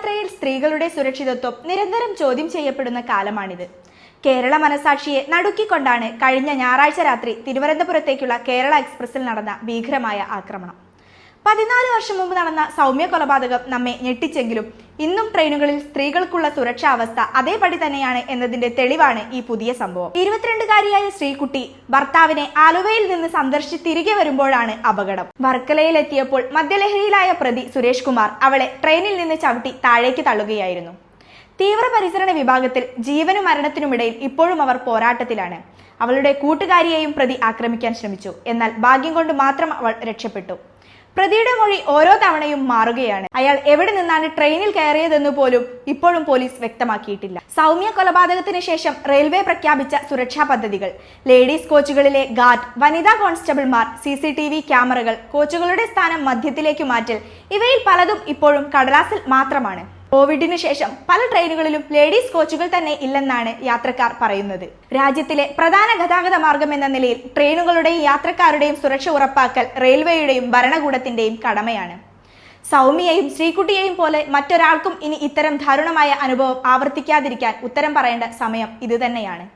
യാത്രയിൽ സ്ത്രീകളുടെ സുരക്ഷിതത്വം നിരന്തരം ചോദ്യം ചെയ്യപ്പെടുന്ന കാലമാണിത്. കേരള മനസാക്ഷിയെ നടുക്കിക്കൊണ്ടാണ് കഴിഞ്ഞ ഞായറാഴ്ച രാത്രി തിരുവനന്തപുരത്തേക്കുള്ള കേരള എക്സ്പ്രസിൽ നടന്ന ഭീകരമായ ആക്രമണം. 14 വർഷം മുമ്പ് നടന്ന സൗമ്യ കൊലപാതകം നമ്മെ ഞെട്ടിച്ചെങ്കിലും ഇന്നും ട്രെയിനുകളിൽ സ്ത്രീകൾക്കുള്ള സുരക്ഷാ അവസ്ഥ അതേപടി തന്നെയാണ് എന്നതിന്റെ തെളിവാണ് ഈ പുതിയ സംഭവം. 22-കാരിയായ ശ്രീകുട്ടി ഭർത്താവിനെ ആലുവയിൽ നിന്ന് സന്ദർശിച്ച് തിരികെ വരുമ്പോഴാണ് അപകടം. വർക്കലയിലെത്തിയപ്പോൾ മദ്യലഹരിയിലായ പ്രതി സുരേഷ് കുമാർ അവളെ ട്രെയിനിൽ നിന്ന് ചവിട്ടി താഴേക്ക് തള്ളുകയായിരുന്നു. തീവ്രപരിചരണ വിഭാഗത്തിൽ ജീവനും മരണത്തിനുമിടയിൽ ഇപ്പോഴും അവർ പോരാട്ടത്തിലാണ്. അവളുടെ കൂട്ടുകാരിയെയും പ്രതി ആക്രമിക്കാൻ ശ്രമിച്ചു. എന്നാൽ ഭാഗ്യം കൊണ്ട് മാത്രം അവൾ രക്ഷപ്പെട്ടു. പ്രതിയുടെ മൊഴി ഓരോ തവണയും മാറുകയാണ്. അയാൾ എവിടെ നിന്നാണ് ട്രെയിനിൽ കയറിയതെന്ന് പോലും ഇപ്പോഴും പോലീസ് വ്യക്തമാക്കിയിട്ടില്ല. സൗമ്യ കൊലപാതകത്തിന് ശേഷം റെയിൽവേ പ്രഖ്യാപിച്ച സുരക്ഷാ പദ്ധതികൾ, ലേഡീസ് കോച്ചുകളിലെ ഗാർഡ്, വനിതാ കോൺസ്റ്റബിൾമാർ, CCTV ക്യാമറകൾ, കോച്ചുകളുടെ സ്ഥാനം മധ്യത്തിലേക്ക് മാറ്റൽ, ഇവയിൽ പലതും ഇപ്പോഴും കടലാസിൽ മാത്രമാണ്. കോവിഡിനു ശേഷം പല ട്രെയിനുകളിലും ലേഡീസ് കോച്ചുകൾ തന്നെ ഇല്ലെന്നാണ് യാത്രക്കാർ പറയുന്നത്. രാജ്യത്തിലെ പ്രധാന ഗതാഗത മാർഗം എന്ന നിലയിൽ ട്രെയിനുകളുടെയും യാത്രക്കാരുടെയും സുരക്ഷ ഉറപ്പാക്കൽ റെയിൽവേയുടെയും ഭരണകൂടത്തിന്റെയും കടമയാണ്. സൗമ്യയെയും ശ്രീകുട്ടിയെയും പോലെ മറ്റൊരാൾക്കും ഇനി ഇത്തരം ദാരുണമായ അനുഭവം ആവർത്തിക്കാതിരിക്കാൻ ഉത്തരം പറയേണ്ട സമയം ഇത് തന്നെയാണ്.